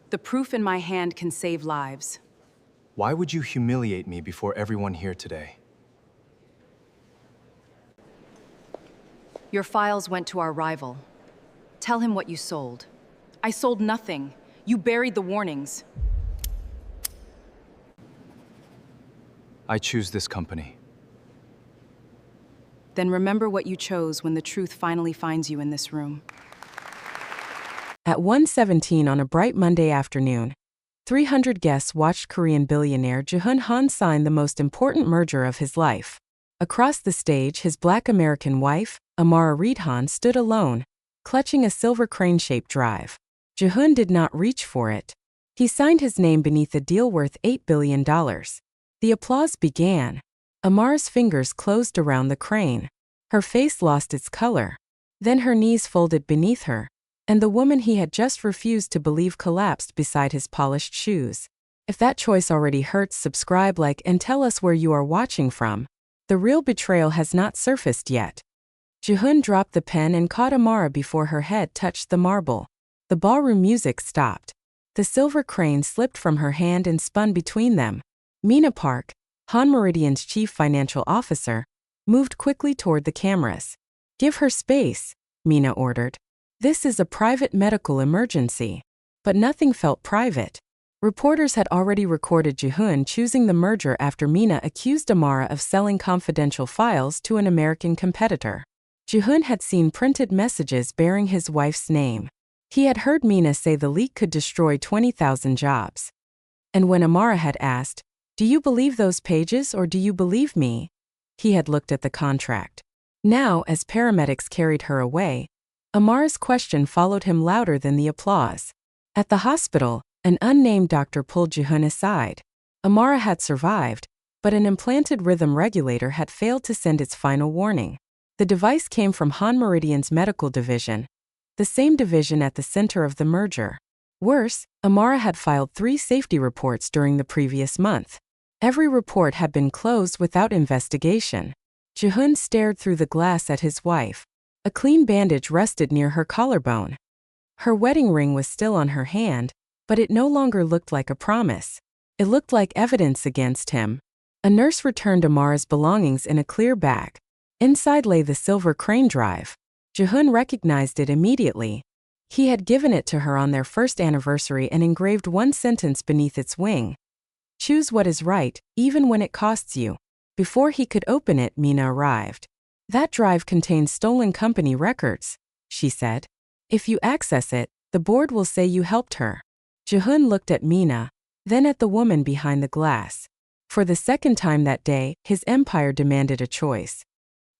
The proof in my hand can save lives. Why would you humiliate me before everyone here today? Your files went to our rival. Tell him what you sold. I sold nothing. You buried the warnings. I choose this company. Then remember what you chose when the truth finally finds you in this room. At 1:17 on a bright Monday afternoon, 300 guests watched Korean billionaire Jihoon Han sign the most important merger of his life. Across the stage, his Black American wife, Amara Han, stood alone, clutching a silver crane-shaped drive. Jihoon did not reach for it. He signed his name beneath a deal worth $8 billion. The applause began. Amara's fingers closed around the crane. Her face lost its color. Then her knees folded beneath her, and the woman he had just refused to believe collapsed beside his polished shoes. If that choice already hurts, subscribe, like, and tell us where you are watching from. The real betrayal has not surfaced yet. Jihoon dropped the pen and caught Amara before her head touched the marble. The ballroom music stopped. The silver crane slipped from her hand and spun between them. Mina Park, Han Meridian's chief financial officer, moved quickly toward the cameras. "Give her space," Mina ordered. "This is a private medical emergency." But nothing felt private. Reporters had already recorded Jihoon choosing the merger after Mina accused Amara of selling confidential files to an American competitor. Jihoon had seen printed messages bearing his wife's name. He had heard Mina say the leak could destroy 20,000 jobs. And when Amara had asked, "Do you believe those pages or do you believe me?" he had looked at the contract. Now, as paramedics carried her away, Amara's question followed him louder than the applause. At the hospital, an unnamed doctor pulled Jihoon aside. Amara had survived, but an implanted rhythm regulator had failed to send its final warning. The device came from Han Meridian's medical division, the same division at the center of the merger. Worse, Amara had filed 3 safety reports during the previous month. Every report had been closed without investigation. Jihoon stared through the glass at his wife. A clean bandage rested near her collarbone. Her wedding ring was still on her hand, but it no longer looked like a promise. It looked like evidence against him. A nurse returned Amara's belongings in a clear bag. Inside lay the silver crane drive. Jihoon recognized it immediately. He had given it to her on their first anniversary and engraved one sentence beneath its wing. "Choose what is right, even when it costs you." Before he could open it, Mina arrived. "That drive contains stolen company records," she said. "If you access it, the board will say you helped her." Jihoon looked at Mina, then at the woman behind the glass. For the second time that day, his empire demanded a choice.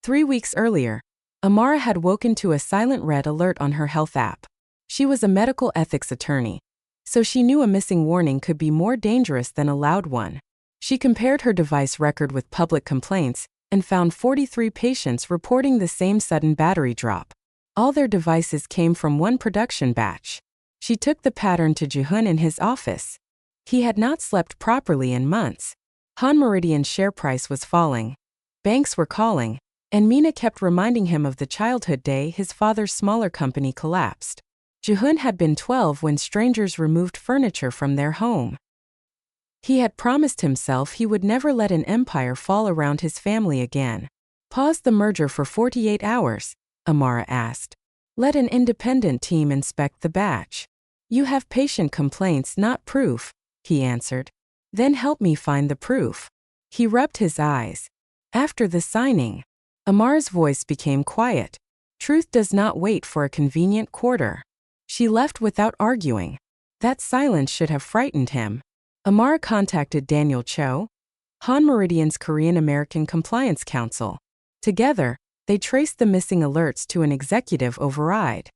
3 weeks earlier, Amara had woken to a silent red alert on her health app. She was a medical ethics attorney, so she knew a missing warning could be more dangerous than a loud one. She compared her device record with public complaints and found 43 patients reporting the same sudden battery drop. All their devices came from one production batch. She took the pattern to Jihoon in his office. He had not slept properly in months. Han Meridian's share price was falling. Banks were calling, and Mina kept reminding him of the childhood day his father's smaller company collapsed. Jihoon had been 12 when strangers removed furniture from their home. He had promised himself he would never let an empire fall around his family again. "Pause the merger for 48 hours, Amara asked. "Let an independent team inspect the batch." "You have patient complaints, not proof," he answered. "Then help me find the proof." He rubbed his eyes. After the signing, Amara's voice became quiet. "Truth does not wait for a convenient quarter." She left without arguing. That silence should have frightened him. Amara contacted Daniel Cho, Han Meridian's Korean-American Compliance Council. Together, they traced the missing alerts to an executive override.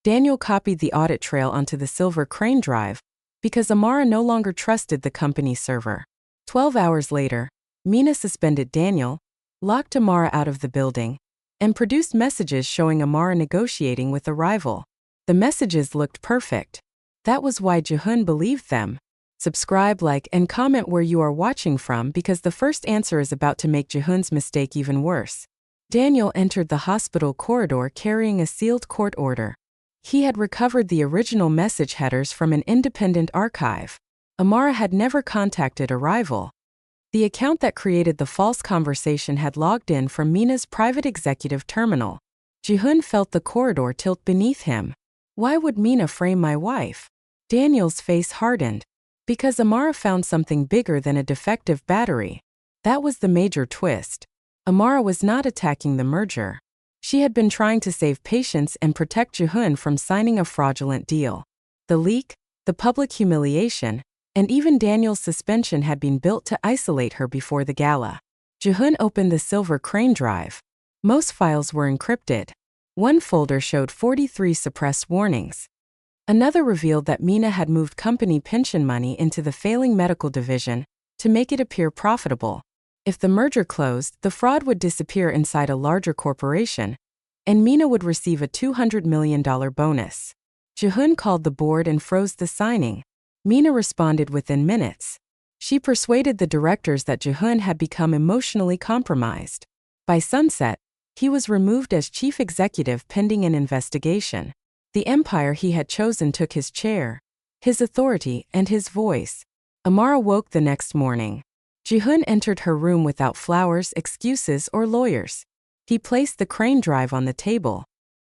Daniel copied the audit trail onto the silver crane drive because Amara no longer trusted the company's server. 12 hours later, Mina suspended Daniel, locked Amara out of the building, and produced messages showing Amara negotiating with a rival. The messages looked perfect. That was why Jihoon believed them. Subscribe, like, and comment where you are watching from because the first answer is about to make Jihoon's mistake even worse. Daniel entered the hospital corridor carrying a sealed court order. He had recovered the original message headers from an independent archive. Amara had never contacted a rival. The account that created the false conversation had logged in from Mina's private executive terminal. Jihoon felt the corridor tilt beneath him. Why would Mina frame my wife? Daniel's face hardened. Because Amara found something bigger than a defective battery. That was the major twist. Amara was not attacking the merger. She had been trying to save patience and protect Jihoon from signing a fraudulent deal. The leak, the public humiliation, and even Daniel's suspension had been built to isolate her before the gala. Jihoon opened the silver crane drive. Most files were encrypted. One folder showed 43 suppressed warnings. Another revealed that Mina had moved company pension money into the failing medical division to make it appear profitable. If the merger closed, the fraud would disappear inside a larger corporation, and Mina would receive a $200 million bonus. Jihoon called the board and froze the signing. Mina responded within minutes. She persuaded the directors that Jihoon had become emotionally compromised. By sunset, he was removed as chief executive pending an investigation. The empire he had chosen took his chair, his authority, and his voice. Amara woke the next morning. Jihoon entered her room without flowers, excuses, or lawyers. He placed the crane drive on the table.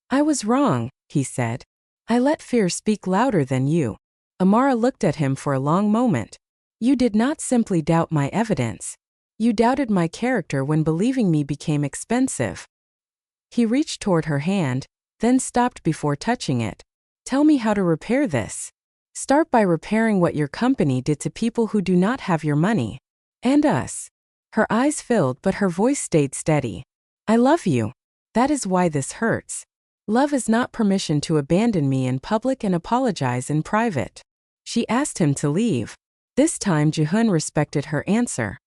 "I was wrong," he said. "I let fear speak louder than you." Amara looked at him for a long moment. "You did not simply doubt my evidence. You doubted my character when believing me became expensive." He reached toward her hand, then stopped before touching it. "Tell me how to repair this. Start by repairing what your company did to people who do not have your money. And us." Her eyes filled, but her voice stayed steady. "I love you. That is why this hurts. Love is not permission to abandon me in public and apologize in private." She asked him to leave. This time Jihoon respected her answer.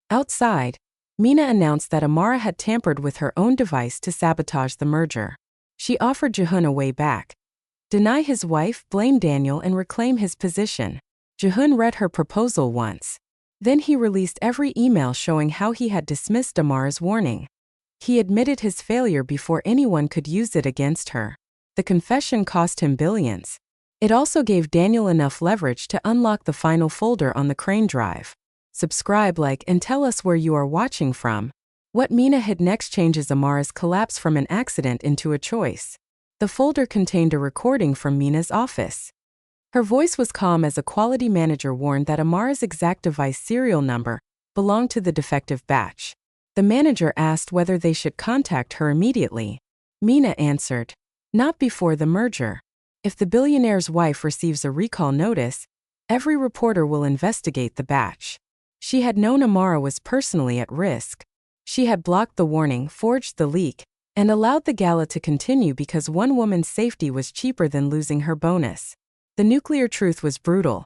Outside, Mina announced that Amara had tampered with her own device to sabotage the merger. She offered Jihoon a way back. Deny his wife, blame Daniel, and reclaim his position. Jihoon read her proposal once. Then he released every email showing how he had dismissed Amara's warning. He admitted his failure before anyone could use it against her. The confession cost him billions. It also gave Daniel enough leverage to unlock the final folder on the crane drive. Subscribe, like, and tell us where you are watching from. What Mina hid next changes Amara's collapse from an accident into a choice. The folder contained a recording from Mina's office. Her voice was calm as a quality manager warned that Amara's exact device serial number belonged to the defective batch. The manager asked whether they should contact her immediately. Mina answered, "Not before the merger. If the billionaire's wife receives a recall notice, every reporter will investigate the batch." She had known Amara was personally at risk. She had blocked the warning, forged the leak, and allowed the gala to continue because one woman's safety was cheaper than losing her bonus. The nuclear truth was brutal.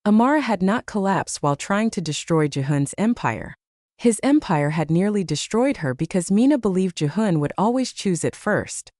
Amara had not collapsed while trying to destroy Jihoon's empire. His empire had nearly destroyed her because Mina believed Jihoon would always choose it first.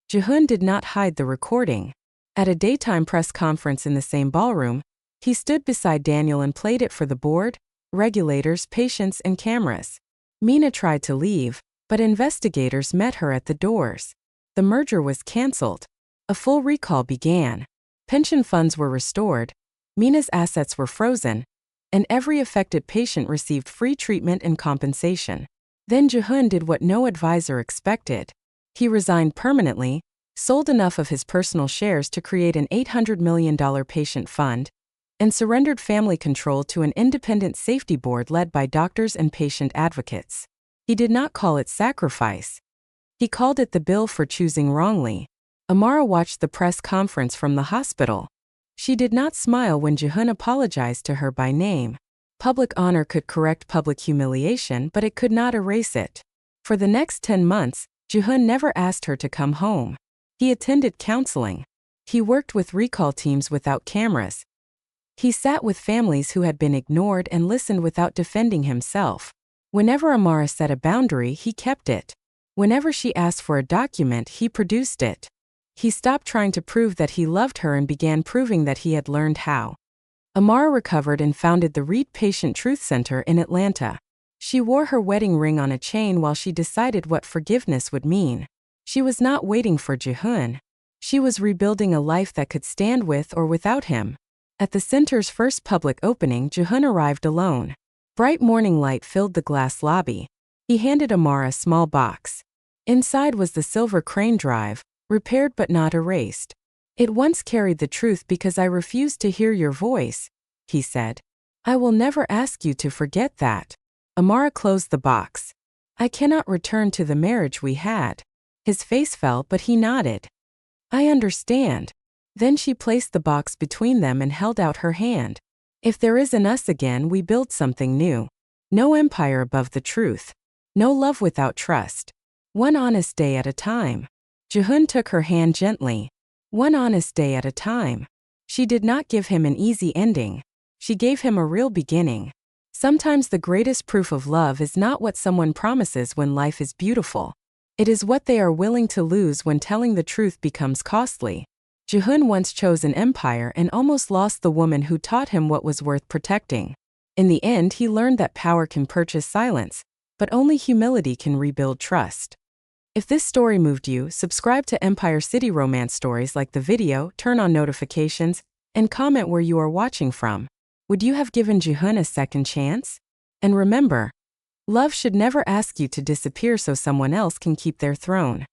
Jihoon did not hide the recording. At a daytime press conference in the same ballroom, he stood beside Daniel and played it for the board, regulators, patients, and cameras. Mina tried to leave, but investigators met her at the doors. The merger was cancelled. A full recall began. Pension funds were restored, Mina's assets were frozen, and every affected patient received free treatment and compensation. Then Jihoon did what no advisor expected. He resigned permanently, sold enough of his personal shares to create an $800 million patient fund, and surrendered family control to an independent safety board led by doctors and patient advocates. He did not call it sacrifice. He called it the bill for choosing wrongly. Amara watched the press conference from the hospital. She did not smile when Jihoon apologized to her by name. Public honor could correct public humiliation, but it could not erase it. For the next 10 months, Jihoon never asked her to come home. He attended counseling. He worked with recall teams without cameras. He sat with families who had been ignored and listened without defending himself. Whenever Amara set a boundary, he kept it. Whenever she asked for a document, he produced it. He stopped trying to prove that he loved her and began proving that he had learned how. Amara recovered and founded the Reed Patient Truth Center in Atlanta. She wore her wedding ring on a chain while she decided what forgiveness would mean. She was not waiting for Jihoon. She was rebuilding a life that could stand with or without him. At the center's first public opening, Jihoon arrived alone. Bright morning light filled the glass lobby. He handed Amara a small box. Inside was the silver crane drive, repaired but not erased. "It once carried the truth because I refused to hear your voice," he said. "I will never ask you to forget that." Amara closed the box. "I cannot return to the marriage we had." His face fell, but he nodded. "I understand." Then she placed the box between them and held out her hand. "If there is an us again, we build something new. No empire above the truth. No love without trust. One honest day at a time." Jihoon took her hand gently. One honest day at a time. She did not give him an easy ending. She gave him a real beginning. Sometimes the greatest proof of love is not what someone promises when life is beautiful. It is what they are willing to lose when telling the truth becomes costly. Jihoon once chose an empire and almost lost the woman who taught him what was worth protecting. In the end, he learned that power can purchase silence, but only humility can rebuild trust. If this story moved you, subscribe to Empire City Romance Stories, like the video, turn on notifications, and comment where you are watching from. Would you have given Jihoon a second chance? And remember, love should never ask you to disappear so someone else can keep their throne.